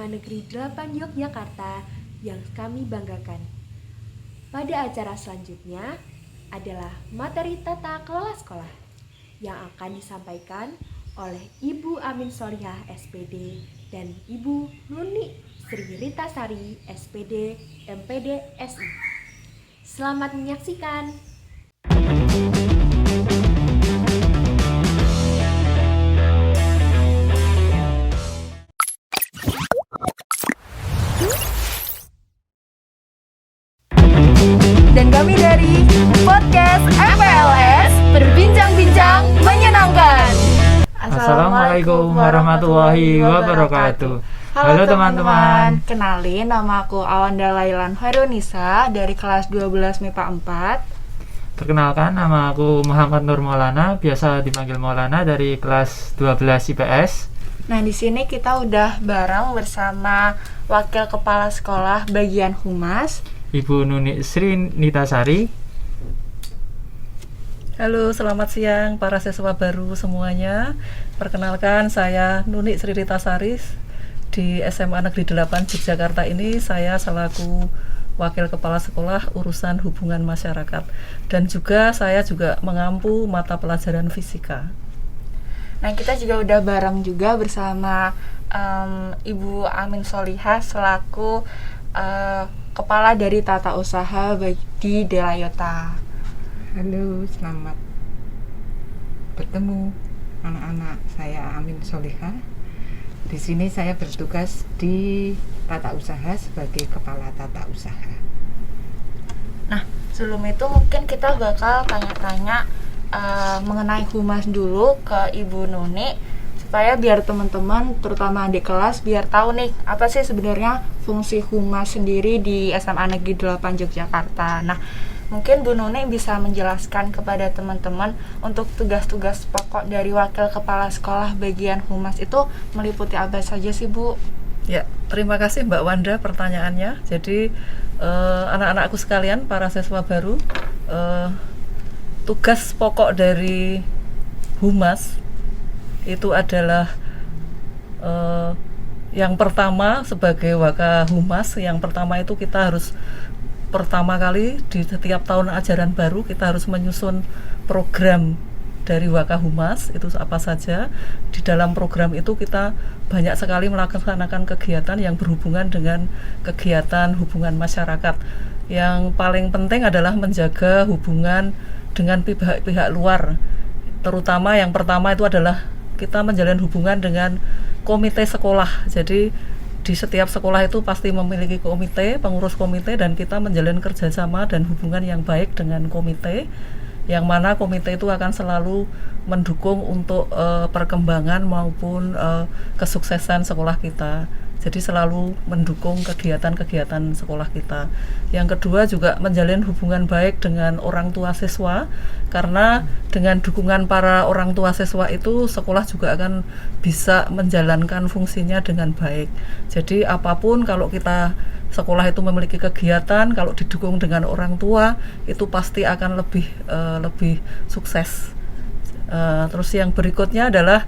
Negeri 8 Yogyakarta yang kami banggakan. Pada acara selanjutnya adalah materi tata kelola sekolah yang akan disampaikan oleh Ibu Amin Solihah SPD dan Ibu Nuni Sri Rita Sari SPD MPD SI. Selamat menyaksikan. Dan kami dari podcast FLS berbincang-bincang menyenangkan. Assalamualaikum warahmatullahi wabarakatuh. Halo teman-teman. Kenalin, nama aku Awanda Lailan Hoirunisa dari kelas 12 MIPA 4. Perkenalkan, nama aku Muhammad Nur Maulana, biasa dipanggil Maulana, dari kelas 12 IPS. Nah, di sini kita udah bareng bersama Wakil Kepala Sekolah Bagian Humas, Ibu Nuni Sri Nitasari. Halo, selamat siang para siswa baru semuanya. Perkenalkan, saya Nuni Sri Rita Sari di SMA Negeri 8 Yogyakarta ini. Saya selaku Wakil Kepala Sekolah Urusan Hubungan Masyarakat, dan juga saya juga mengampu mata pelajaran fisika. Nah, kita juga udah bareng juga bersama Ibu Amin Solihah selaku Kepala dari Tata Usaha di Delayota. Halo, selamat bertemu anak-anak. Saya Amin Solihah. Di sini saya bertugas di Tata Usaha sebagai Kepala Tata Usaha. Nah, sebelum itu mungkin kita bakal tanya-tanya mengenai humas dulu ke Ibu Nuni, supaya biar teman-teman, terutama adik kelas, biar tahu nih apa sih sebenarnya fungsi humas sendiri di SMA Negeri 8 Yogyakarta. Nah, mungkin Bu Nuni bisa menjelaskan kepada teman-teman untuk tugas-tugas pokok dari Wakil Kepala Sekolah Bagian Humas itu meliputi apa saja sih, Bu? Ya, terima kasih Mbak Wanda pertanyaannya. Jadi anak-anakku sekalian, para siswa baru, tugas pokok dari humas itu adalah yang pertama sebagai Waka Humas. Yang pertama itu kita harus pertama kali di setiap tahun ajaran baru kita harus menyusun program dari Waka Humas. Itu apa saja. Di dalam program itu kita banyak sekali melaksanakan kegiatan yang berhubungan dengan kegiatan hubungan masyarakat. Yang paling penting adalah menjaga hubungan dengan pihak-pihak luar. Terutama yang pertama itu adalah kita menjalin hubungan dengan komite sekolah. Jadi di setiap sekolah itu pasti memiliki komite, pengurus komite, dan kita menjalin kerjasama dan hubungan yang baik dengan komite, yang mana komite itu akan selalu mendukung untuk perkembangan maupun kesuksesan sekolah kita. Jadi selalu mendukung kegiatan-kegiatan sekolah kita. Yang kedua juga menjalin hubungan baik dengan orang tua siswa, karena dengan dukungan para orang tua siswa itu sekolah juga akan bisa menjalankan fungsinya dengan baik. Jadi apapun, kalau kita sekolah itu memiliki kegiatan, kalau didukung dengan orang tua itu pasti akan lebih sukses. Terus yang berikutnya adalah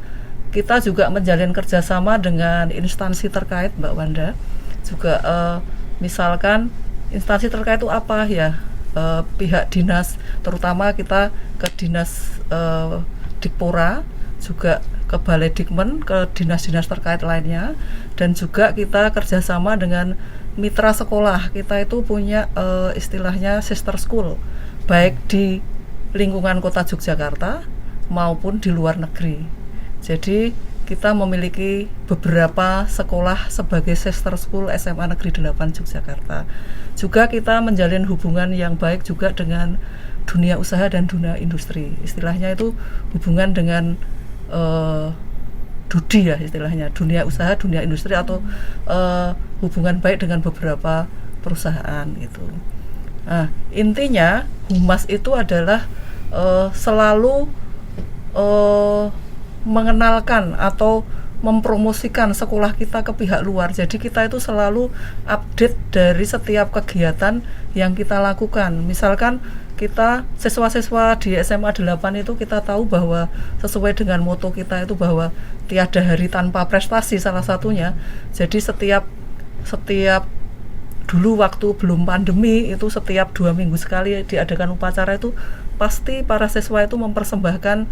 kita juga menjalin kerjasama dengan instansi terkait, Mbak Wanda. Juga misalkan instansi terkait itu apa ya? Pihak dinas, terutama kita ke dinas Dikpora, juga ke Balai Dikmen, ke dinas-dinas terkait lainnya, dan juga kita kerjasama dengan mitra sekolah. Kita itu punya istilahnya sister school, baik di lingkungan kota Yogyakarta maupun di luar negeri. Jadi kita memiliki beberapa sekolah sebagai sister school SMA Negeri 8 Yogyakarta. Juga kita menjalin hubungan yang baik juga dengan dunia usaha dan dunia industri. Istilahnya itu hubungan dengan DUDI ya istilahnya, dunia usaha, dunia industri, atau hubungan baik dengan beberapa perusahaan gitu. Nah, intinya humas itu adalah selalu mengenalkan atau mempromosikan sekolah kita ke pihak luar. Jadi kita itu selalu update dari setiap kegiatan yang kita lakukan. Misalkan kita siswa-siswa di SMA 8 itu kita tahu bahwa sesuai dengan moto kita itu bahwa tiada hari tanpa prestasi salah satunya. Jadi setiap dulu waktu belum pandemi itu setiap 2 minggu sekali diadakan upacara itu pasti para siswa itu mempersembahkan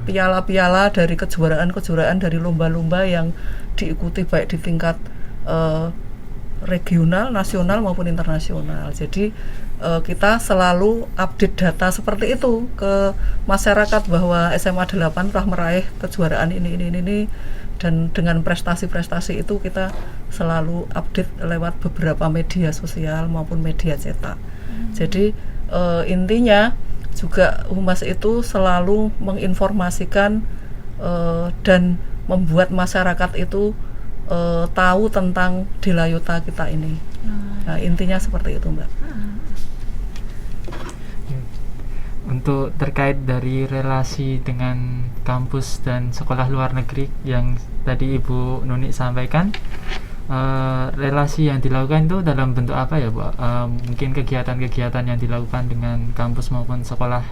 piala-piala dari kejuaraan-kejuaraan dari lomba-lomba yang diikuti baik di tingkat regional, nasional maupun internasional. Jadi kita selalu update data seperti itu ke masyarakat bahwa SMA 8 telah meraih kejuaraan ini dan dengan prestasi-prestasi itu kita selalu update lewat beberapa media sosial maupun media cetak. Jadi intinya juga Humas itu selalu menginformasikan dan membuat masyarakat itu tahu tentang Delayota kita ini. Nah, intinya seperti itu, Mbak. Untuk terkait dari relasi dengan kampus dan sekolah luar negeri yang tadi Ibu Nuni sampaikan, relasi yang dilakukan itu dalam bentuk apa ya, Bu? Mungkin kegiatan-kegiatan yang dilakukan dengan kampus maupun sekolah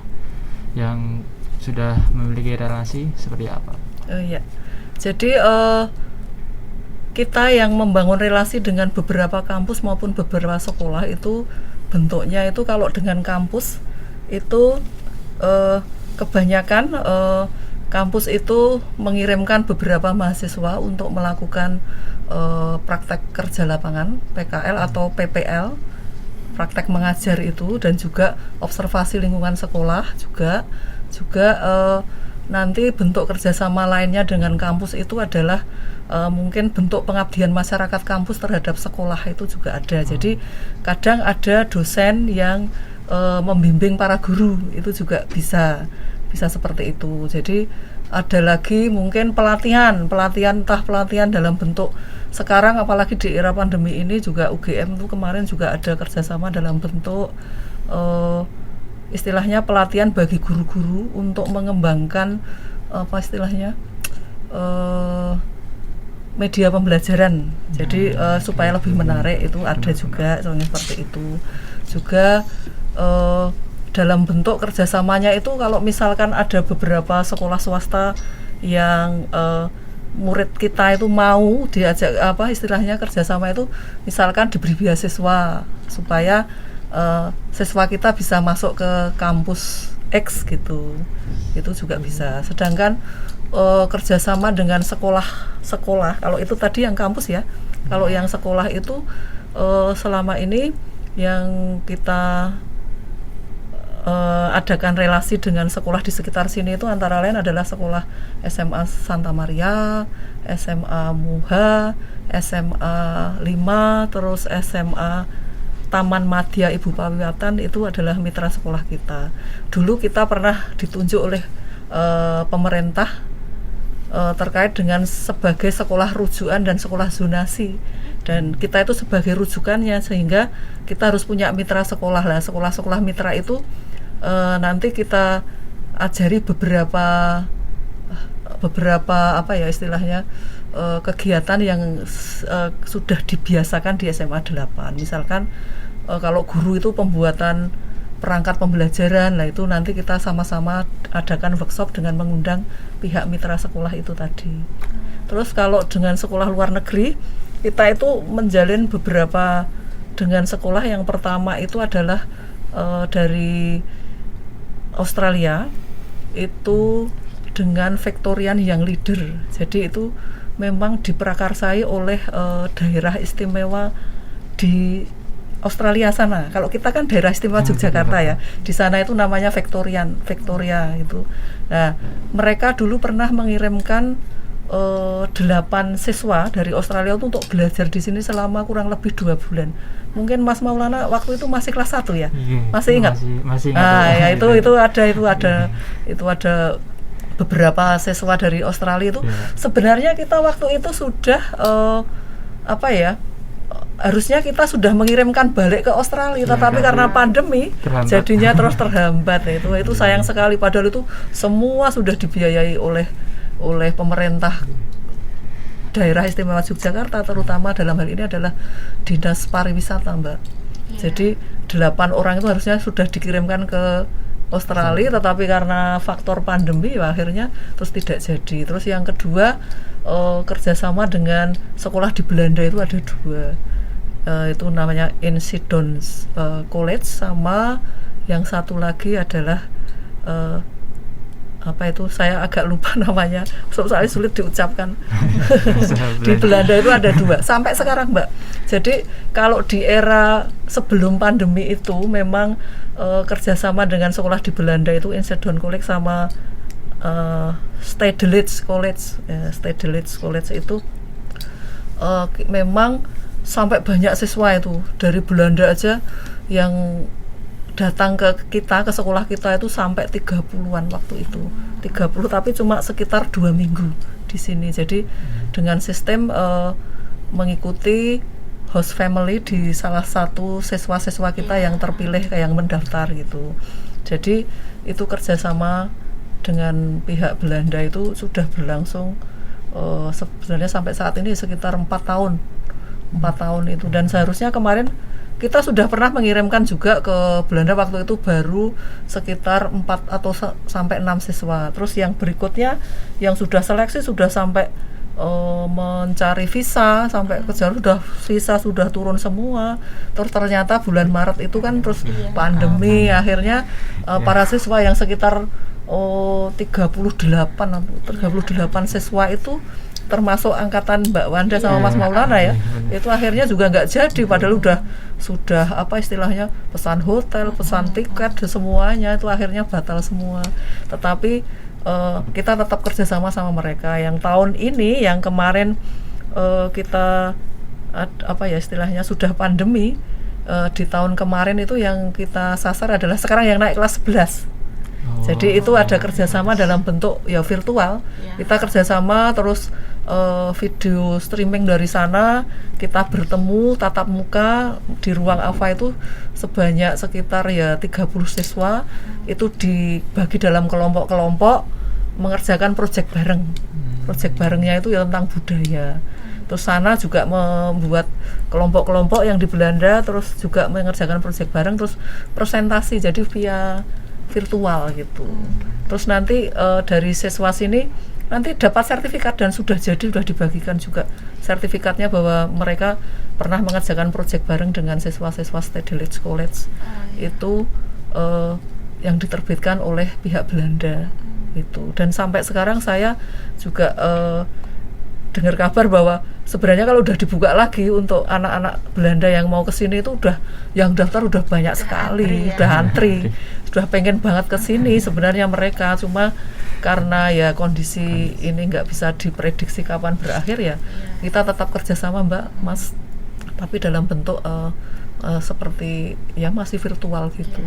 yang sudah memiliki relasi seperti apa? Ya. Jadi kita yang membangun relasi dengan beberapa kampus maupun beberapa sekolah itu bentuknya itu kalau dengan kampus itu kebanyakan kampus itu mengirimkan beberapa mahasiswa untuk melakukan praktek kerja lapangan PKL atau PPL, praktek mengajar itu, dan juga observasi lingkungan sekolah juga nanti bentuk kerjasama lainnya dengan kampus itu adalah mungkin bentuk pengabdian masyarakat kampus terhadap sekolah itu juga ada. Jadi kadang ada dosen yang membimbing para guru, itu juga bisa seperti itu. Jadi ada lagi mungkin pelatihan dalam bentuk sekarang, apalagi di era pandemi ini juga UGM itu kemarin juga ada kerjasama dalam bentuk istilahnya pelatihan bagi guru-guru untuk mengembangkan apa istilahnya media pembelajaran. Jadi supaya lebih menarik itu ada juga seperti itu. Juga dalam bentuk kerjasamanya itu kalau misalkan ada beberapa sekolah swasta yang murid kita itu mau diajak apa istilahnya kerjasama itu, misalkan diberi beasiswa supaya siswa kita bisa masuk ke kampus X gitu, itu juga bisa. Sedangkan kerjasama dengan sekolah kalau itu tadi yang kampus ya, kalau yang sekolah itu selama ini yang kita adakan relasi dengan sekolah di sekitar sini itu antara lain adalah sekolah SMA Santa Maria, SMA Muha, SMA 5, terus SMA Taman Madya Ibu Pawiwatan, itu adalah mitra sekolah kita. Dulu kita pernah ditunjuk oleh pemerintah terkait dengan sebagai sekolah rujukan dan sekolah zonasi, dan kita itu sebagai rujukannya, sehingga kita harus punya mitra sekolah lah. Sekolah-sekolah mitra itu nanti kita ajari beberapa apa ya istilahnya kegiatan yang sudah dibiasakan di SMA 8. Misalkan kalau guru itu pembuatan perangkat pembelajaran, nah itu nanti kita sama-sama adakan workshop dengan mengundang pihak mitra sekolah itu tadi. Terus kalau dengan sekolah luar negeri, kita itu menjalin beberapa dengan sekolah. Yang pertama itu adalah dari Australia, itu dengan Victorian Young Leader. Jadi itu memang diprakarsai oleh daerah istimewa di Australia sana. Kalau kita kan daerah istimewa Yogyakarta ya, di sana itu namanya Victoria itu. Nah, mereka dulu pernah mengirimkan 8 siswa dari Australia itu untuk belajar di sini selama kurang lebih 2 bulan. Mungkin Mas Maulana waktu itu masih kelas 1 ya? Masih ingat? Masih ingat. Nah, ya itu ada beberapa siswa dari Australia itu. Sebenarnya kita waktu itu sudah harusnya kita sudah mengirimkan balik ke Australia, tetapi karena pandemi jadinya terus terhambat. Itu sayang sekali, padahal itu semua sudah dibiayai oleh pemerintah daerah istimewa Yogyakarta, terutama dalam hal ini adalah dinas pariwisata, Mbak. Jadi 8 orang itu harusnya sudah dikirimkan ke Australia, tetapi karena faktor pandemi ya akhirnya terus tidak jadi. Terus yang kedua, kerjasama dengan sekolah di Belanda itu ada 2, itu namanya Incidence College, sama yang satu lagi adalah apa itu, saya agak lupa namanya, soalnya sulit diucapkan. Di Belanda itu ada 2 sampai sekarang, Mbak. Jadi kalau di era sebelum pandemi itu memang kerjasama dengan sekolah di Belanda itu Incidence College sama Stedelijk College. Stedelijk College itu memang sampai banyak siswa itu dari Belanda aja yang datang ke kita, ke sekolah kita itu sampai 30-an waktu itu. 30, tapi cuma sekitar 2 minggu di sini. Jadi dengan sistem mengikuti host family di salah satu siswa-siswa kita yang terpilih, yang mendaftar gitu. Jadi itu kerjasama dengan pihak Belanda itu sudah berlangsung sebenarnya sampai saat ini sekitar 4 tahun itu. Dan seharusnya kemarin kita sudah pernah mengirimkan juga ke Belanda, waktu itu baru sekitar 4 atau sampai 6 siswa. Terus yang berikutnya yang sudah seleksi sudah sampai mencari visa, sampai ke jalur sudah visa sudah turun semua. Terus ternyata bulan Maret itu kan terus pandemi, akhirnya para siswa yang sekitar 38 siswa itu termasuk angkatan Mbak Wanda sama Mas Maulana ya, itu akhirnya juga nggak jadi, padahal sudah apa istilahnya, pesan hotel, pesan tiket, semuanya itu akhirnya batal semua. Tetapi kita tetap kerjasama sama mereka. Yang tahun ini, yang kemarin kita apa ya istilahnya sudah pandemi, di tahun kemarin itu yang kita sasar adalah sekarang yang naik kelas 11. Jadi itu ada kerjasama dalam bentuk ya virtual. Kita kerjasama terus video streaming dari sana, kita bertemu tatap muka di ruang AFA itu sebanyak sekitar ya 30 siswa, itu dibagi dalam kelompok-kelompok mengerjakan proyek bareng. Proyek barengnya itu ya tentang budaya. Terus sana juga membuat kelompok-kelompok yang di Belanda, terus juga mengerjakan proyek bareng, terus presentasi jadi via virtual gitu. Terus nanti dari siswa sini nanti dapat sertifikat, dan sudah dibagikan juga sertifikatnya bahwa mereka pernah mengerjakan proyek bareng dengan siswa-siswa Stedelijk College. Itu yang diterbitkan oleh pihak Belanda itu. Dan sampai sekarang saya juga dengar kabar bahwa sebenarnya kalau udah dibuka lagi untuk anak-anak Belanda yang mau kesini itu udah yang daftar udah banyak sekali, udah antri, sudah pengen banget kesini sebenarnya mereka, cuma karena ya kondisi ini nggak bisa diprediksi kapan berakhir ya, kita tetap kerjasama Mbak Mas, tapi dalam bentuk seperti ya masih virtual gitu.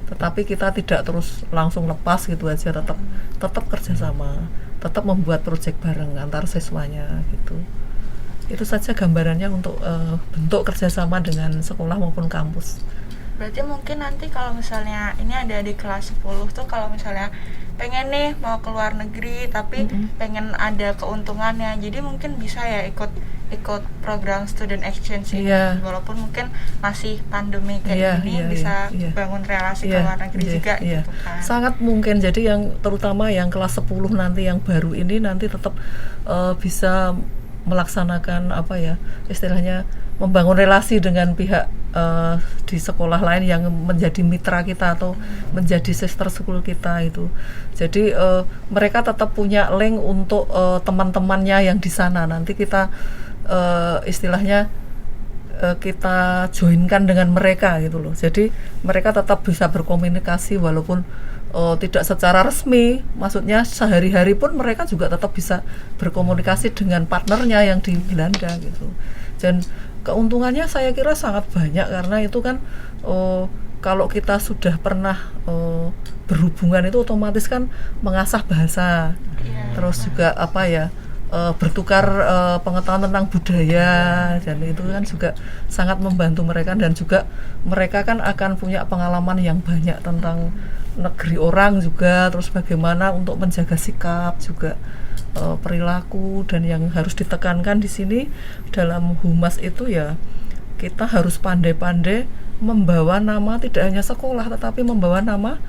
Tetapi kita tidak terus langsung lepas gitu aja, tetap kerjasama, tetap membuat proyek bareng antar siswanya gitu. Itu saja gambarannya untuk bentuk kerjasama dengan sekolah maupun kampus. Berarti mungkin nanti kalau misalnya ini ada di kelas 10 tuh, kalau misalnya pengen nih mau ke luar negeri tapi pengen ada keuntungannya, jadi mungkin bisa ya ikut program student exchange ini, walaupun mungkin masih pandemi kayak gini, bisa bangun relasi ke luar negeri juga gitu kan. Sangat mungkin. Jadi yang terutama yang kelas 10 nanti yang baru ini nanti tetap bisa melaksanakan apa ya istilahnya, membangun relasi dengan pihak di sekolah lain yang menjadi mitra kita atau menjadi sister school kita itu. Jadi mereka tetap punya link untuk teman-temannya yang di sana. Nanti kita istilahnya kita joinkan dengan mereka gitu loh. Jadi mereka tetap bisa berkomunikasi walaupun tidak secara resmi, maksudnya sehari-hari pun mereka juga tetap bisa berkomunikasi dengan partnernya yang di Belanda gitu. Dan keuntungannya saya kira sangat banyak, karena itu kan kalau kita sudah pernah berhubungan itu otomatis kan mengasah bahasa, terus juga apa ya, bertukar pengetahuan tentang budaya, dan itu kan juga sangat membantu mereka. Dan juga mereka kan akan punya pengalaman yang banyak tentang negeri orang juga, terus bagaimana untuk menjaga sikap juga perilaku, dan yang harus ditekankan di sini dalam humas itu ya kita harus pandai-pandai membawa nama tidak hanya sekolah tetapi membawa nama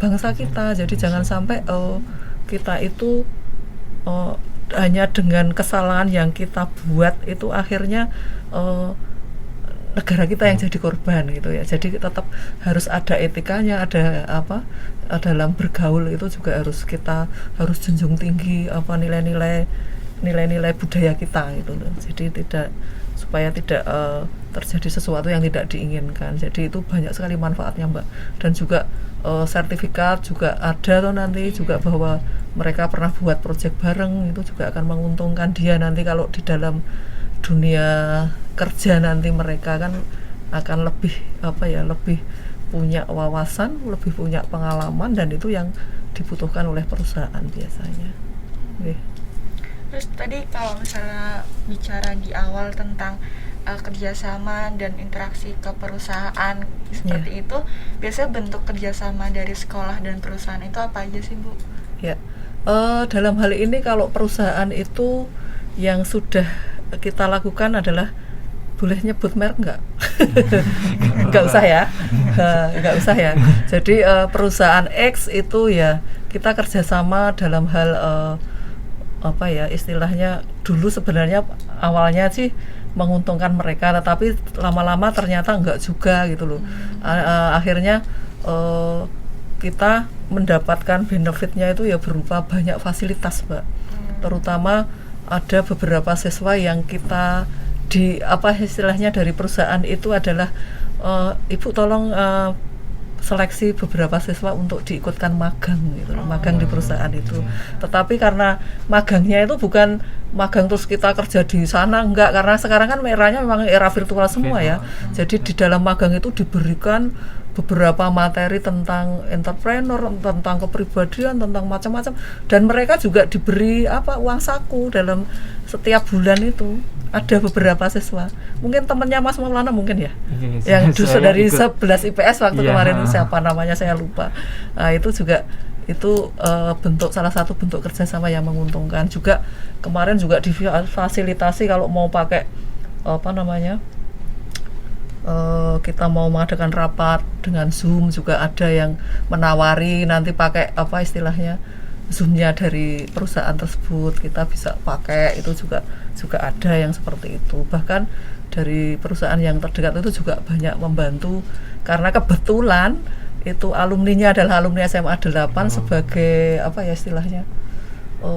bangsa kita. Jadi jangan sampai kita itu hanya dengan kesalahan yang kita buat itu akhirnya negara kita yang jadi korban gitu ya. Jadi tetap harus ada etikanya, ada dalam bergaul itu juga kita harus junjung tinggi nilai-nilai budaya kita gitu loh. Jadi supaya tidak terjadi sesuatu yang tidak diinginkan. Jadi itu banyak sekali manfaatnya Mbak. Dan juga sertifikat juga ada tuh nanti juga bahwa mereka pernah buat proyek bareng, itu juga akan menguntungkan dia nanti kalau di dalam dunia kerja nanti mereka kan akan lebih lebih punya wawasan, lebih punya pengalaman, dan itu yang dibutuhkan oleh perusahaan biasanya. Okay. Terus tadi kalau misalnya bicara di awal tentang kerjasama dan interaksi ke perusahaan seperti itu, biasanya bentuk kerjasama dari sekolah dan perusahaan itu apa aja sih Bu? Ya, dalam hal ini kalau perusahaan itu yang sudah kita lakukan adalah, boleh nyebut merek nggak? Nggak usah ya, nggak usah ya. Jadi perusahaan X itu ya kita kerjasama dalam hal istilahnya dulu sebenarnya awalnya sih menguntungkan mereka, tetapi lama-lama ternyata enggak juga gitu loh. Akhirnya kita mendapatkan benefitnya itu ya berupa banyak fasilitas Mbak. Terutama ada beberapa siswa yang kita istilahnya dari perusahaan itu adalah Ibu tolong seleksi beberapa siswa untuk diikutkan magang gitu, magang di perusahaan itu. Tetapi karena magangnya itu bukan magang terus kita kerja di sana, enggak, karena sekarang kan eranya memang era virtual semua ya. Jadi di dalam magang itu diberikan beberapa materi tentang entrepreneur, tentang kepribadian, tentang macam-macam, dan mereka juga diberi uang saku dalam setiap bulan itu. Ada beberapa siswa, mungkin temannya Mas Maulana mungkin ya, yang justru dari 11 IPS waktu kemarin, siapa namanya saya lupa. Nah itu juga salah satu bentuk kerjasama yang menguntungkan. Juga kemarin juga difasilitasi kalau mau pakai kita mau mengadakan rapat dengan Zoom, juga ada yang menawari nanti pakai istilahnya Zoom-nya dari perusahaan tersebut kita bisa pakai, itu juga ada yang seperti itu. Bahkan dari perusahaan yang terdekat itu juga banyak membantu, karena kebetulan itu alumninya adalah alumni SMA 8 sebagai istilahnya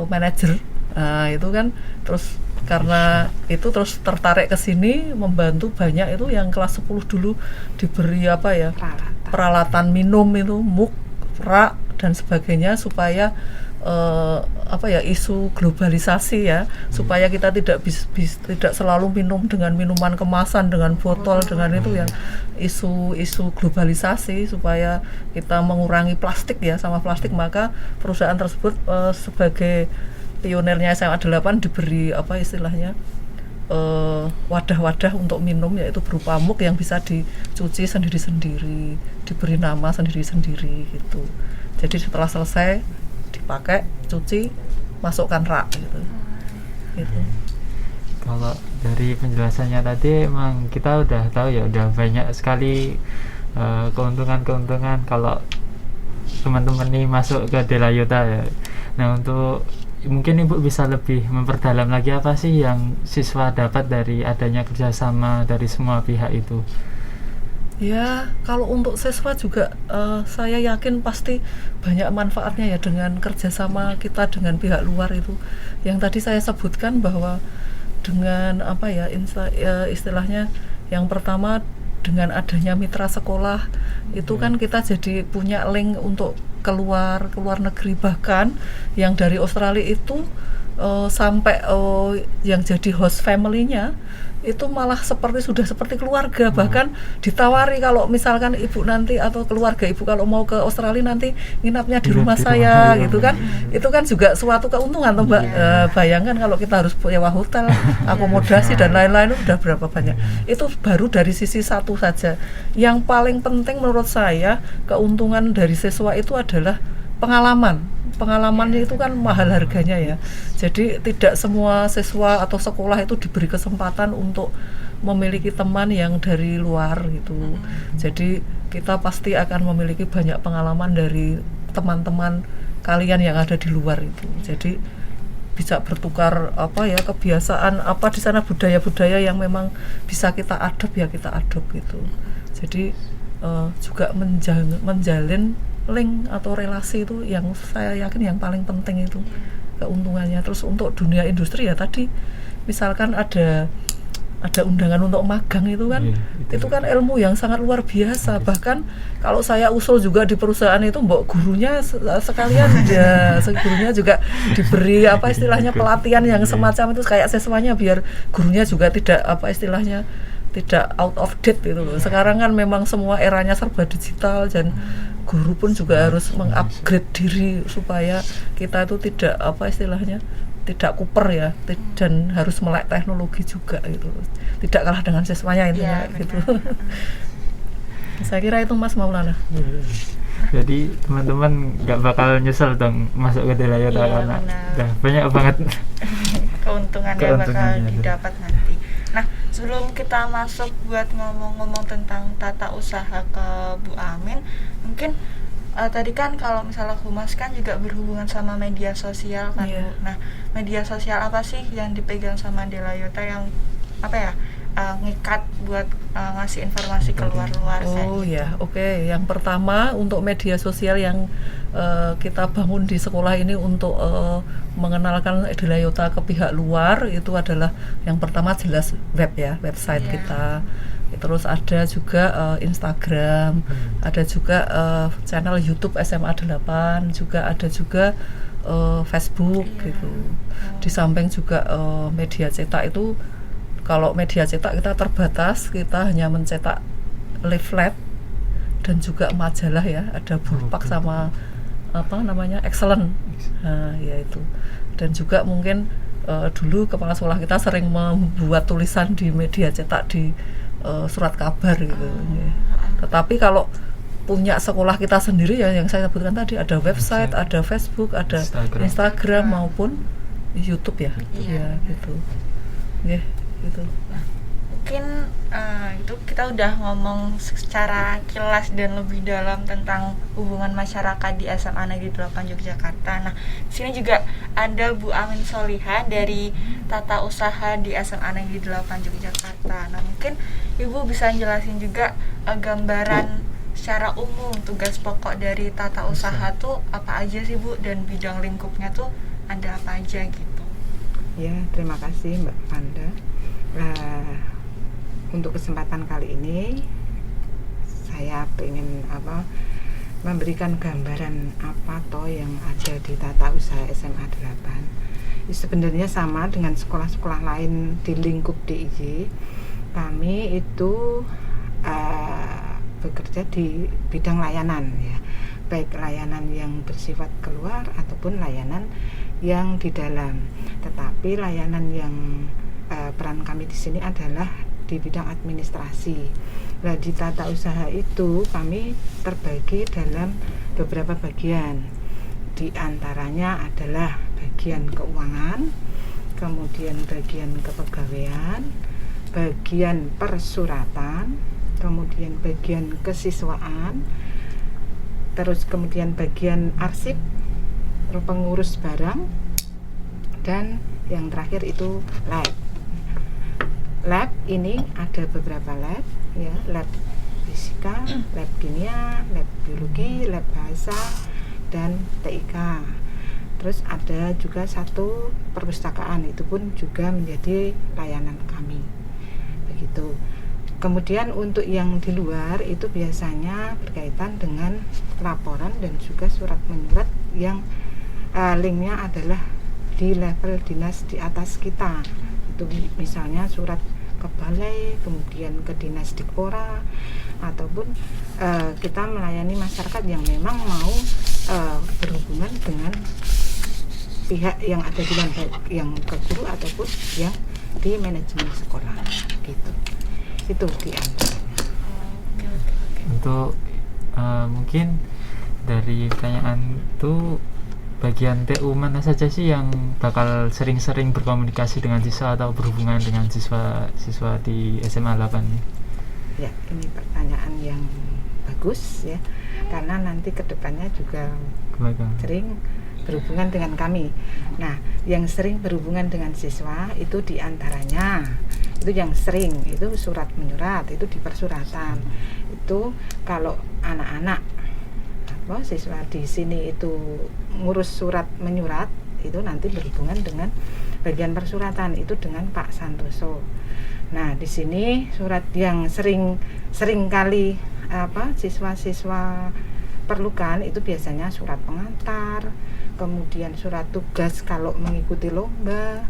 manajer. Nah itu kan terus karena itu terus tertarik ke sini membantu banyak itu yang kelas 10 dulu diberi peralatan minum itu, muk, rak dan sebagainya, supaya isu globalisasi ya, supaya kita tidak selalu minum dengan minuman kemasan, dengan botol, dengan itu yang isu globalisasi, supaya kita mengurangi plastik ya, sama plastik. Maka perusahaan tersebut sebagai pionirnya SMA 8 diberi istilahnya wadah-wadah untuk minum, yaitu berupa muk yang bisa dicuci sendiri-sendiri, diberi nama sendiri-sendiri gitu. Jadi setelah selesai dipakai, cuci, masukkan rak gitu. Kalau dari penjelasannya tadi emang kita udah tahu ya, udah banyak sekali keuntungan kalau teman-teman ini masuk ke Delayota ya. Nah untuk mungkin Ibu bisa lebih memperdalam lagi apa sih yang siswa dapat dari adanya kerjasama dari semua pihak itu? Ya, kalau untuk siswa juga saya yakin pasti banyak manfaatnya ya dengan kerjasama kita dengan pihak luar itu. Yang tadi saya sebutkan bahwa dengan istilahnya yang pertama dengan adanya mitra sekolah itu kan kita jadi punya link untuk keluar negeri, bahkan yang dari Australia itu sampai yang jadi host family-nya itu malah sudah seperti keluarga. Bahkan ditawari kalau misalkan ibu nanti atau keluarga ibu kalau mau ke Australia nanti nginapnya di rumah saya gitu kan. Itu kan juga suatu keuntungan Mbak. Bayangkan kalau kita harus sewa hotel, akomodasi dan lain-lain, udah berapa banyak. Itu baru dari sisi satu saja. Yang paling penting menurut saya keuntungan dari siswa itu adalah pengalaman. pengalaman itu kan mahal harganya ya. Jadi tidak semua siswa atau sekolah itu diberi kesempatan untuk memiliki teman yang dari luar gitu. Jadi kita pasti akan memiliki banyak pengalaman dari teman-teman kalian yang ada di luar itu. Jadi bisa bertukar kebiasaan di sana, budaya-budaya yang memang bisa kita adopt ya kita adopt gitu. Jadi juga menjalin link atau relasi itu yang saya yakin yang paling penting itu keuntungannya. Terus untuk dunia industri ya tadi misalkan ada undangan untuk magang itu kan itu kan ilmu yang sangat luar biasa. Bahkan kalau saya usul juga di perusahaan itu gurunya sekalian ya gurunya juga diberi istilahnya pelatihan yang semacam itu kayak siswanya, biar gurunya juga tidak tidak out of date gitu loh. Sekarang kan memang semua eranya serba digital dan guru pun juga harus mengupgrade diri supaya kita itu tidak tidak kuper ya, dan harus melek teknologi juga gitu, tidak kalah dengan siswanya intinya gitu. Saya kira itu Mas Maulana. Jadi teman-teman nggak bakal nyesel dong masuk ke Delayota karena udah banyak banget keuntungannya bakal didapat nanti. Nah, sebelum kita masuk buat ngomong-ngomong tentang tata usaha ke Bu Amin, mungkin tadi kan kalau misalnya humas kan juga berhubungan sama media sosial kan Bu. Nah, media sosial apa sih yang dipegang sama Delayota yang ngikat buat ngasih informasi ke luar-luar? Yang pertama untuk media sosial yang kita bangun di sekolah ini untuk mengenalkan Delayota ke pihak luar itu adalah yang pertama jelas website kita. Terus ada juga Instagram, ada juga channel YouTube SMA 8, juga ada juga Facebook gitu. Di samping juga media cetak itu, kalau media cetak kita terbatas, kita hanya mencetak leaflet dan juga majalah ya, ada Bulpak sama Excellent. Nah, yaitu. Dan juga mungkin dulu kepala sekolah kita sering membuat tulisan di media cetak di surat kabar gitu. Tetapi kalau punya sekolah kita sendiri ya yang saya sebutkan tadi, ada website, ada Facebook, ada Instagram maupun YouTube ya. Gitu. Gitu. Mungkin itu kita udah ngomong secara kilas dan lebih dalam tentang hubungan masyarakat di SMA Negeri 8 Yogyakarta. Nah, di sini juga ada Bu Amin Solihah dari Tata Usaha di SMA Negeri 8 Yogyakarta. Nah, mungkin Ibu bisa jelasin juga gambaran secara umum tugas pokok dari Tata Usaha tuh apa aja sih Bu, dan bidang lingkupnya tuh ada apa aja gitu. Ya, terima kasih Mbak Fanda. Untuk kesempatan kali ini saya ingin memberikan gambaran apa yang ada di Tata Usaha SMA 8. Sebenarnya sama dengan sekolah-sekolah lain di lingkup DIY. Kami itu bekerja di bidang layanan ya, baik layanan yang bersifat keluar ataupun layanan yang di dalam. Tetapi layanan yang peran kami di sini adalah di bidang administrasi. Nah, di tata usaha itu kami terbagi dalam beberapa bagian. Di antaranya adalah bagian keuangan, kemudian bagian kepegawaian, bagian persuratan, kemudian bagian kesiswaan, terus kemudian bagian arsip, pengurus barang, dan yang terakhir itu lab. Lab ini ada beberapa lab ya, lab fisika, lab kimia, lab biologi, lab bahasa, dan TIK. Terus ada juga satu perpustakaan, itu pun juga menjadi layanan kami. Begitu. Kemudian untuk yang di luar itu biasanya berkaitan dengan laporan dan juga surat menyurat yang linknya adalah di level dinas di atas kita. Itu misalnya surat ke balai, kemudian ke dinas Dikpora, ataupun kita melayani masyarakat yang memang mau berhubungan dengan pihak yang ada di luar, baik yang ke guru ataupun yang di manajemen sekolah gitu. Itu di antaranya. Untuk mungkin dari pertanyaan itu bagian TU mana saja sih yang bakal sering-sering berkomunikasi dengan siswa atau berhubungan dengan siswa di SMA 8 ini? Ya, ini pertanyaan yang bagus ya, karena nanti kedepannya juga sering berhubungan dengan kami. Nah, yang sering berhubungan dengan siswa itu diantaranya itu yang sering itu surat menyurat, itu di persuratan. Itu kalau anak-anak siswa di sini itu ngurus surat menyurat, itu nanti berhubungan dengan bagian persuratan itu dengan Pak Santoso. Nah, di sini surat yang sering kali siswa-siswa perlukan itu biasanya surat pengantar, kemudian surat tugas kalau mengikuti lomba,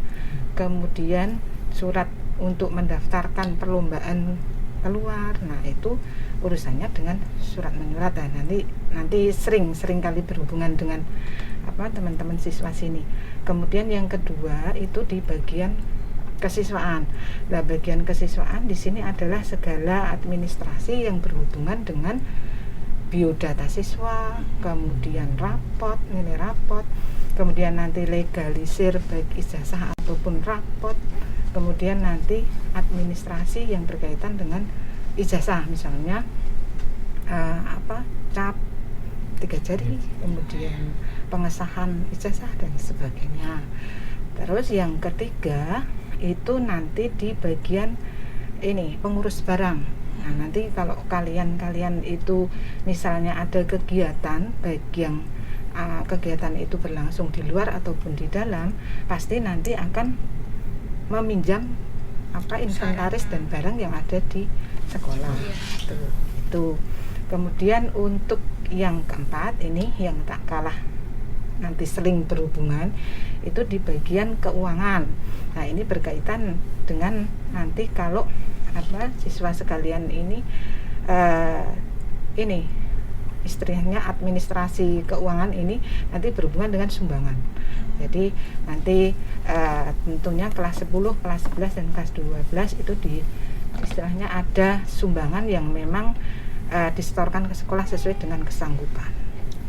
kemudian surat untuk mendaftarkan perlombaan keluar. Nah, itu urusannya dengan surat menyurat. Dan nanti sering kali berhubungan dengan teman-teman siswa sini. Kemudian yang kedua itu di bagian kesiswaan. Nah, bagian kesiswaan di sini adalah segala administrasi yang berhubungan dengan biodata siswa, kemudian rapot, nilai rapot, kemudian nanti legalisir baik ijazah ataupun rapot, kemudian nanti administrasi yang berkaitan dengan ijazah, misalnya cap 3 jari, kemudian pengesahan ijazah dan sebagainya. Terus yang ketiga itu nanti di bagian ini pengurus barang. Nah, nanti kalau kalian itu misalnya ada kegiatan, baik yang kegiatan itu berlangsung di luar ataupun di dalam, pasti nanti akan meminjam inventaris dan barang yang ada di sekolah. Itu. Kemudian untuk yang keempat ini yang tak kalah nanti sering berhubungan itu di bagian keuangan. Nah, ini berkaitan dengan nanti kalau siswa sekalian ini istilahnya administrasi keuangan ini nanti berhubungan dengan sumbangan. Jadi nanti tentunya kelas 10, kelas 11 dan kelas 12 itu istilahnya ada sumbangan yang memang disetorkan ke sekolah sesuai dengan kesanggupan.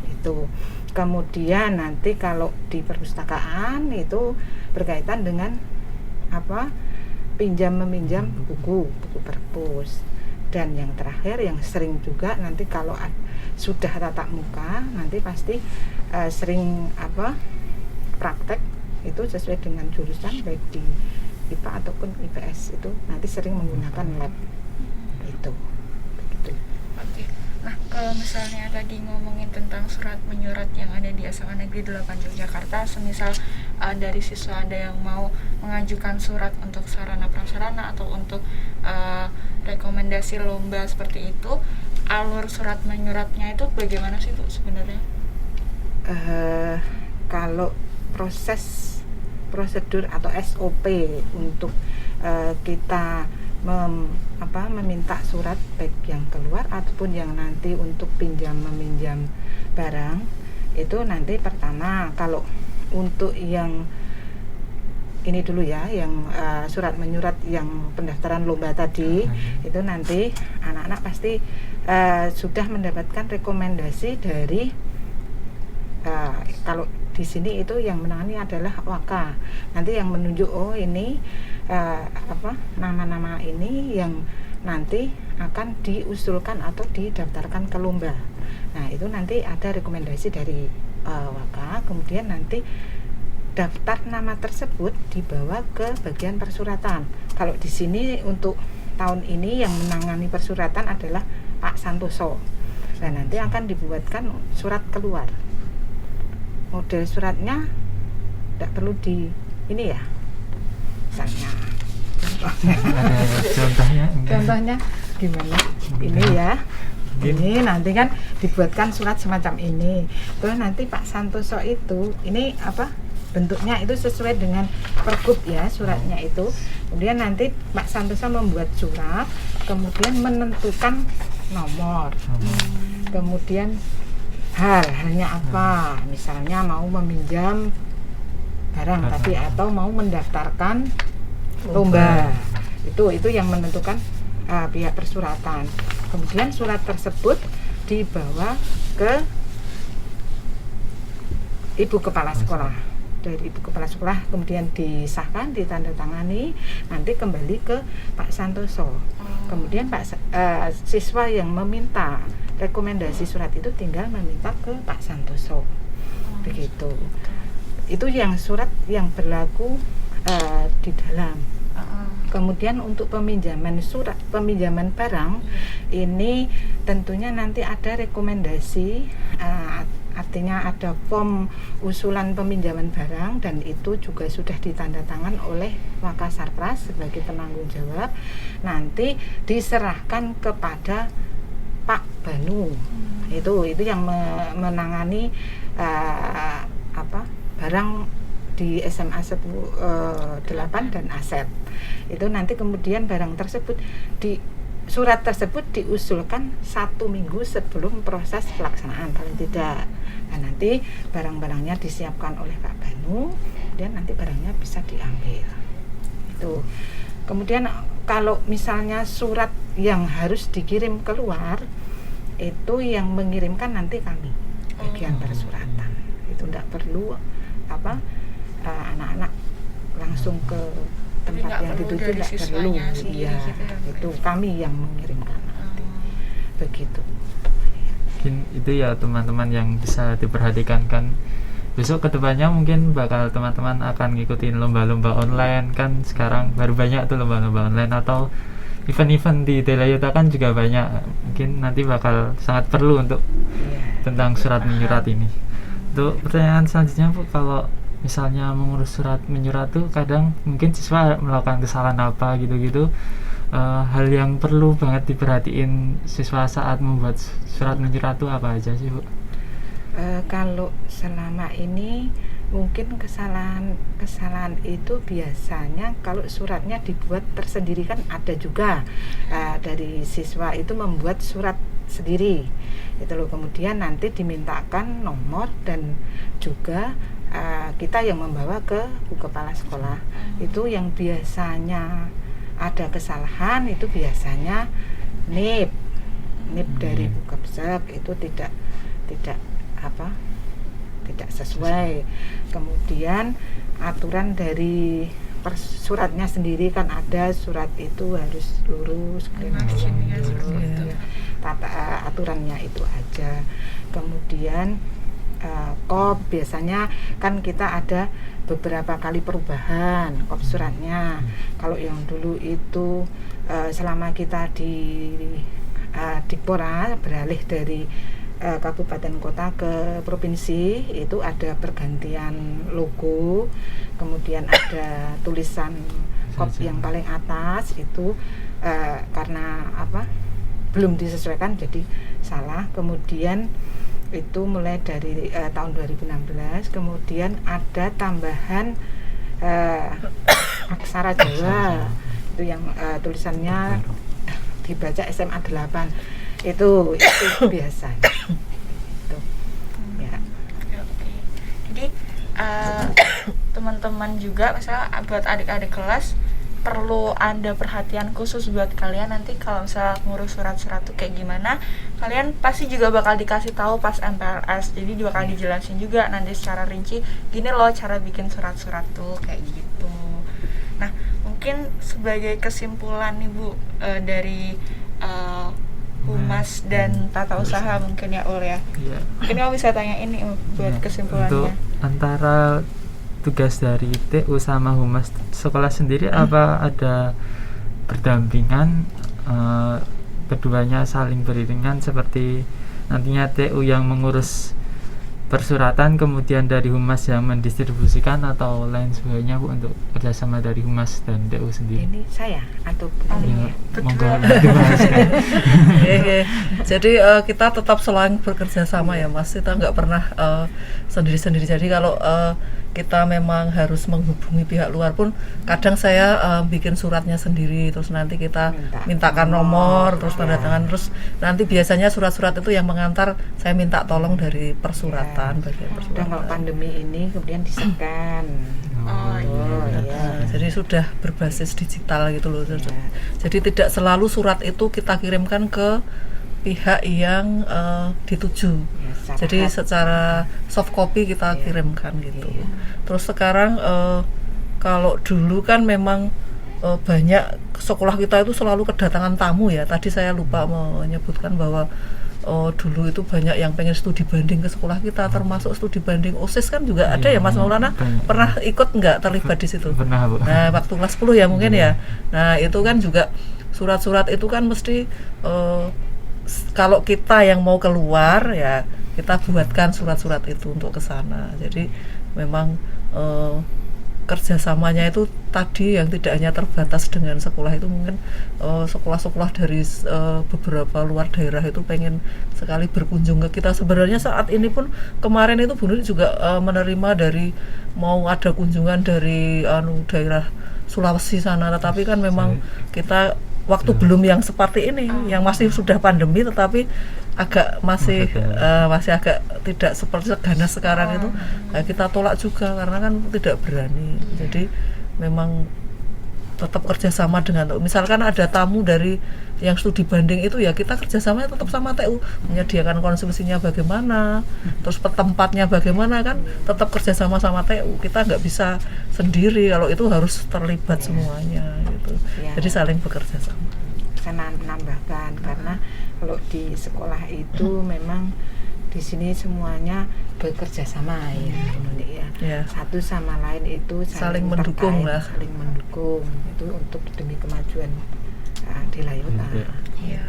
Itu. Kemudian nanti kalau di perpustakaan itu berkaitan dengan pinjam meminjam buku perpus. Dan yang terakhir yang sering juga nanti kalau sudah tatap muka nanti pasti sering praktek itu sesuai dengan jurusan baik di IPA ataupun IPS, itu nanti sering menggunakan lab itu begitu. Oke. Nah, kalau misalnya tadi ngomongin tentang surat menyurat yang ada di SMA Negeri 8 Yogyakarta, semisal dari siswa ada yang mau mengajukan surat untuk sarana prasarana atau untuk rekomendasi lomba seperti itu, alur surat menyuratnya itu bagaimana sih Bu sebenarnya? Kalau prosedur atau SOP untuk kita meminta surat baik yang keluar ataupun yang nanti untuk pinjam meminjam barang, itu nanti pertama kalau untuk yang ini dulu ya, yang surat menyurat yang pendaftaran lomba tadi, itu nanti anak-anak pasti sudah mendapatkan rekomendasi dari kalau di sini itu yang menangani adalah Waka. Nanti yang menunjuk ini nama-nama ini yang nanti akan diusulkan atau didaftarkan ke lomba. Nah, itu nanti ada rekomendasi dari Waka, kemudian nanti daftar nama tersebut dibawa ke bagian persuratan. Kalau di sini untuk tahun ini yang menangani persuratan adalah Pak Santoso. Nah, nanti akan dibuatkan surat keluar. Model suratnya tidak perlu di ini ya, misalnya contohnya gimana ini ya, ini nanti kan dibuatkan surat semacam ini. Terus nanti Pak Santoso itu ini bentuknya itu sesuai dengan pergub ya suratnya itu. Kemudian nanti Pak Santoso membuat surat, kemudian menentukan nomor, kemudian halnya apa, misalnya mau meminjam barang tadi atau mau mendaftarkan lomba, itu yang menentukan pihak persuratan. Kemudian surat tersebut dibawa ke Ibu Kepala Sekolah. Dari Ibu Kepala Sekolah kemudian disahkan, ditandatangani, nanti kembali ke Pak Santoso. Kemudian siswa yang meminta rekomendasi surat itu tinggal meminta ke Pak Santoso. Begitu. Itu yang surat yang berlaku di dalam. Kemudian untuk peminjaman barang ini tentunya nanti ada rekomendasi, artinya ada form usulan peminjaman barang, dan itu juga sudah ditandatangan oleh Wakasarpras sebagai penanggung jawab. Nanti diserahkan kepada Pak Banu. Itu yang menangani barang di SMA 8 dan ASEP. Itu nanti kemudian barang tersebut surat tersebut diusulkan 1 minggu sebelum proses pelaksanaan paling tidak. Nah, nanti barang-barangnya disiapkan oleh Pak Banu, kemudian nanti barangnya bisa diambil. Itu. Kemudian kalau misalnya surat yang harus dikirim keluar, itu yang mengirimkan nanti kami bagian persuratan. Itu tidak perlu anak-anak langsung ke tempat yang dituju, tidak perlu. Iya, itu kami yang mengirimkan nanti. Begitu. Mungkin itu ya teman-teman yang bisa diperhatikan, kan besok kedepannya mungkin bakal teman-teman akan ngikutin lomba-lomba online, kan sekarang baru banyak tuh lomba-lomba online, atau event-event di Delayota kan juga banyak. Mungkin nanti bakal sangat perlu untuk tentang surat menyurat ini. Untuk pertanyaan selanjutnya Bu, kalau misalnya mengurus surat menyurat tuh kadang mungkin siswa melakukan kesalahan apa gitu-gitu, hal yang perlu banget diperhatiin siswa saat membuat surat menyurat tuh apa aja sih Bu? Kalau selama ini mungkin kesalahan itu biasanya kalau suratnya dibuat tersendiri, kan ada juga dari siswa itu membuat surat sendiri itu loh, kemudian nanti dimintakan nomor dan juga kita yang membawa ke Bu Kepala Sekolah. Itu yang biasanya ada kesalahan itu biasanya NIP dari Bu Kepsek itu tidak sesuai. Kemudian aturan dari suratnya sendiri kan ada, surat itu harus lurus, aturannya itu aja. Kemudian kop biasanya kan kita ada beberapa kali perubahan kop suratnya. Kalau yang dulu itu selama kita di Dikpora beralih dari kabupaten kota ke provinsi, itu ada pergantian logo, kemudian ada tulisan kop yang paling atas itu karena belum disesuaikan jadi salah. Kemudian itu mulai dari tahun 2016 kemudian ada tambahan aksara Jawa itu yang tulisannya dibaca SMA 8 itu biasa itu ya. Oke. Jadi teman-teman juga misalnya buat adik-adik kelas perlu ada perhatian khusus buat kalian nanti kalau misalnya ngurus surat-surat tuh kayak gimana, kalian pasti juga bakal dikasih tahu pas MPLS, jadi bakal dijelasin juga nanti secara rinci gini loh cara bikin surat-surat tuh kayak gitu. Nah mungkin sebagai kesimpulan nih Bu, dari Humas dan Tata Usaha mungkin ya Ul ya. Iya. Mungkin kamu bisa tanya ini buat kesimpulannya. Untuk antara tugas dari TU sama Humas sekolah sendiri apa ada berdampingan, keduanya saling beriringan seperti nantinya TU yang mengurus persuratan kemudian dari Humas yang mendistribusikan atau lain sebagainya Bu, untuk kerjasama dari Humas dan TU sendiri? Ini saya atau Ya, monggo dibahaskan. Jadi kita tetap selalu bekerja sama ya Mas, kita nggak pernah sendiri-sendiri. Jadi kalau kita memang harus menghubungi pihak luar pun kadang saya bikin suratnya sendiri, terus nanti kita mintakan nomor, terus tanda tangan, terus nanti biasanya surat-surat itu yang mengantar saya minta tolong dari persuratan, bagian persuratan. Dan kalau pandemi ini kemudian di-scan. Jadi sudah berbasis digital gitu loh. Jadi tidak selalu surat itu kita kirimkan ke pihak yang dituju. Ya, secara Jadi hard. secara soft copy kita Iya. kirimkan gitu. Iya. Terus sekarang kalau dulu kan memang banyak sekolah kita itu selalu kedatangan tamu ya. Tadi saya lupa menyebutkan bahwa dulu itu banyak yang pengen studi banding ke sekolah kita, termasuk studi banding OSIS kan juga ada ya Mas Maulana. Banyak. Pernah ikut nggak terlibat di situ? Pernah, Bu. Nah, waktu kelas 10 ya mungkin ya. Nah, itu kan juga surat-surat itu kan mesti kalau kita yang mau keluar ya kita buatkan surat-surat itu untuk ke sana. Jadi memang kerjasamanya itu tadi yang tidak hanya terbatas dengan sekolah itu, mungkin sekolah-sekolah dari beberapa luar daerah itu pengen sekali berkunjung ke kita. Sebenarnya saat ini pun kemarin itu Bu Nuni juga menerima dari mau ada kunjungan dari daerah Sulawesi sana, tetapi kan memang kita waktu belum yang seperti ini, yang masih sudah pandemi tetapi agak masih agak tidak seperti seganas sekarang itu. Nah, kita tolak juga karena kan tidak berani. Jadi memang tetap kerjasama dengan, misalkan ada tamu dari yang studi banding itu ya kita kerjasamanya tetap sama TU, menyediakan konsumsinya bagaimana, terus tempatnya bagaimana, kan tetap kerjasama sama TU. Kita nggak bisa sendiri, kalau itu harus terlibat semuanya gitu. Ya. Jadi saling bekerja sama. Saya menambahkan karena kalau di sekolah itu memang di sini semuanya bekerja sama ya Bu Nuni ya. Ya. Satu sama lain itu Saling mendukung terkait, lah. saling mendukung itu untuk demi kemajuan di Layota. Iya.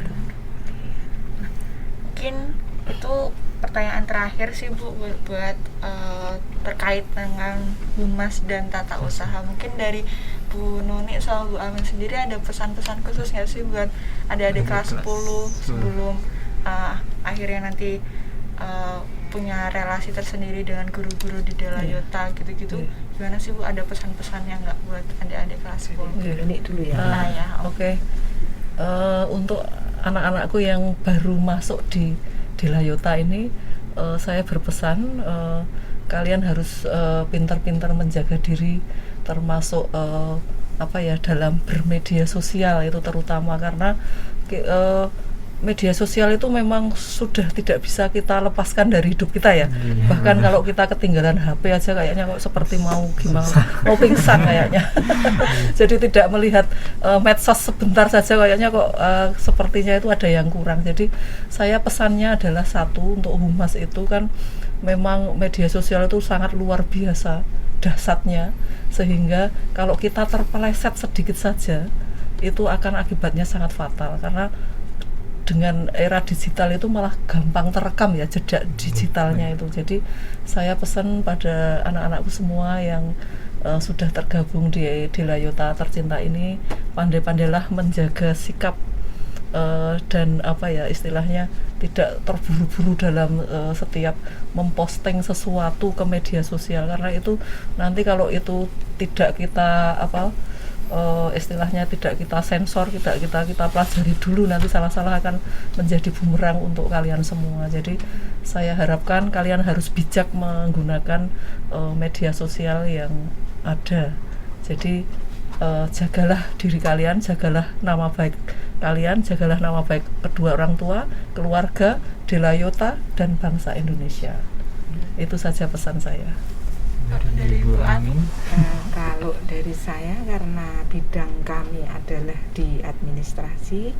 Mungkin itu pertanyaan terakhir sih Bu buat terkait dengan humas dan tata usaha. Mungkin dari Bu Nuni sama Bu Amin sendiri ada pesan-pesan khusus nggak sih buat adik-adik kelas 10 sebelum akhirnya nanti punya relasi tersendiri dengan guru-guru di Delayota gitu-gitu? Gimana sih Bu, ada pesan-pesannya nggak buat adik-adik kelas 10? Bu Nuni dulu ya. Ya, Oke. Untuk anak-anakku yang baru masuk di Layota ini, saya berpesan kalian harus pintar-pintar menjaga diri, termasuk dalam bermedia sosial itu terutama, karena media sosial itu memang sudah tidak bisa kita lepaskan dari hidup kita ya. Bahkan kalau kita ketinggalan HP aja kayaknya kok seperti mau gimana, mau pingsan kayaknya. Jadi tidak melihat medsos sebentar saja kayaknya kok sepertinya itu ada yang kurang. Jadi saya pesannya adalah satu, untuk humas itu kan memang media sosial itu sangat luar biasa dahsyatnya, sehingga kalau kita terpeleset sedikit saja itu akan akibatnya sangat fatal, karena dengan era digital itu malah gampang terekam ya jejak digitalnya itu. Jadi saya pesan pada anak-anakku semua yang sudah tergabung di Layota tercinta ini, pandai-pandailah menjaga sikap dan istilahnya tidak terburu-buru dalam setiap memposting sesuatu ke media sosial, karena itu nanti kalau itu tidak kita istilahnya tidak kita sensor, kita pelajari dulu, nanti salah-salah akan menjadi bumerang untuk kalian semua. Jadi saya harapkan kalian harus bijak menggunakan media sosial yang ada. Jadi jagalah diri kalian, jagalah nama baik kalian, jagalah nama baik kedua orang tua, keluarga, Delayota, dan bangsa Indonesia. Itu saja pesan saya. Dari Bu Amin. Kalau dari saya, karena bidang kami adalah di administrasi,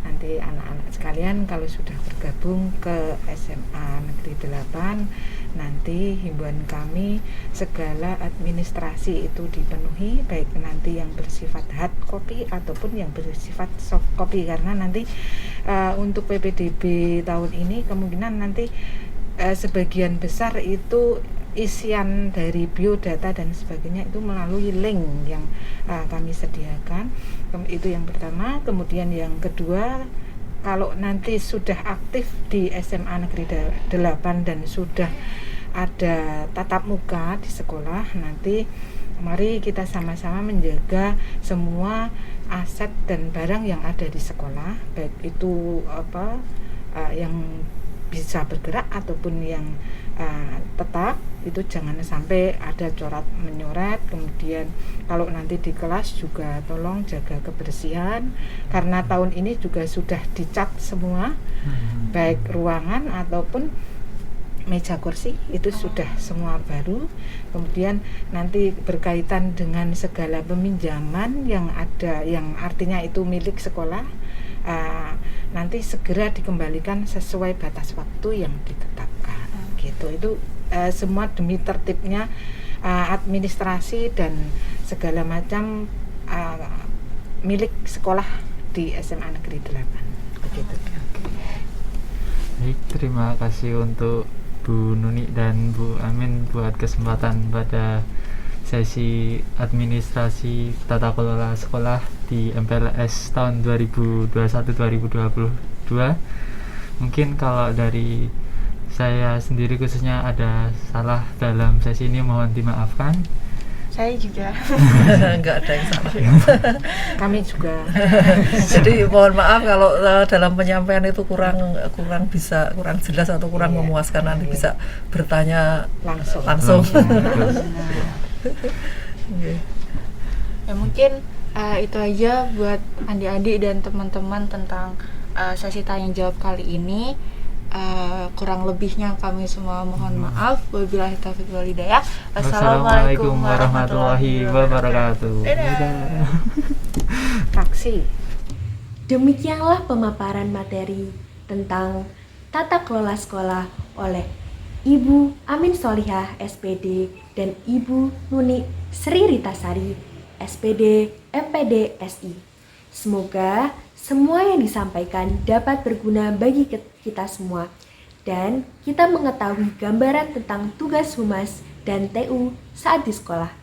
nanti anak-anak sekalian kalau sudah bergabung ke SMA Negeri 8, nanti himbauan kami segala administrasi itu dipenuhi, baik nanti yang bersifat hard copy ataupun yang bersifat soft copy, karena nanti untuk PPDB tahun ini kemungkinan nanti sebagian besar itu isian dari biodata dan sebagainya itu melalui link yang kami sediakan. Itu yang pertama. Kemudian yang kedua, kalau nanti sudah aktif di SMA Negeri 8 dan sudah ada tatap muka di sekolah, nanti mari kita sama-sama menjaga semua aset dan barang yang ada di sekolah, baik itu yang bisa bergerak ataupun yang tetap itu jangan sampai ada coret menyoret. Kemudian kalau nanti di kelas juga tolong jaga kebersihan, karena tahun ini juga sudah dicat semua, baik ruangan ataupun meja kursi itu sudah semua baru. Kemudian nanti berkaitan dengan segala peminjaman yang ada, yang artinya itu milik sekolah, nanti segera dikembalikan sesuai batas waktu yang ditetapkan gitu. Itu semua demi tertibnya administrasi dan segala macam milik sekolah di SMA Negeri 8 begitu. Baik, terima kasih untuk Bu Nuni dan Bu Amin buat kesempatan pada sesi administrasi tata kelola sekolah di MPLS tahun 2021-2022. Mungkin kalau dari saya sendiri khususnya ada salah dalam sesi ini, mohon dimaafkan. Saya juga. Enggak ada yang salah. Kami juga. Jadi mohon maaf kalau dalam penyampaian itu kurang jelas atau kurang Iya. memuaskan, nanti Iya. bisa bertanya Langsung. langsung. Oke. Ya mungkin itu aja buat adik-adik dan teman-teman tentang sesi tanya jawab kali ini. Kurang lebihnya kami semua mohon maaf. Wabillahi taufiq wal hidayah. Wassalamualaikum warahmatullahi wabarakatuh. Dadah. Taksi. Demikianlah pemaparan materi tentang tata kelola sekolah oleh Ibu Amin Solihah SPD dan Ibu Nuni Sri Ritasari SPD MPD SI. Semoga semua yang disampaikan dapat berguna bagi kita semua dan kita mengetahui gambaran tentang tugas humas dan TU saat di sekolah.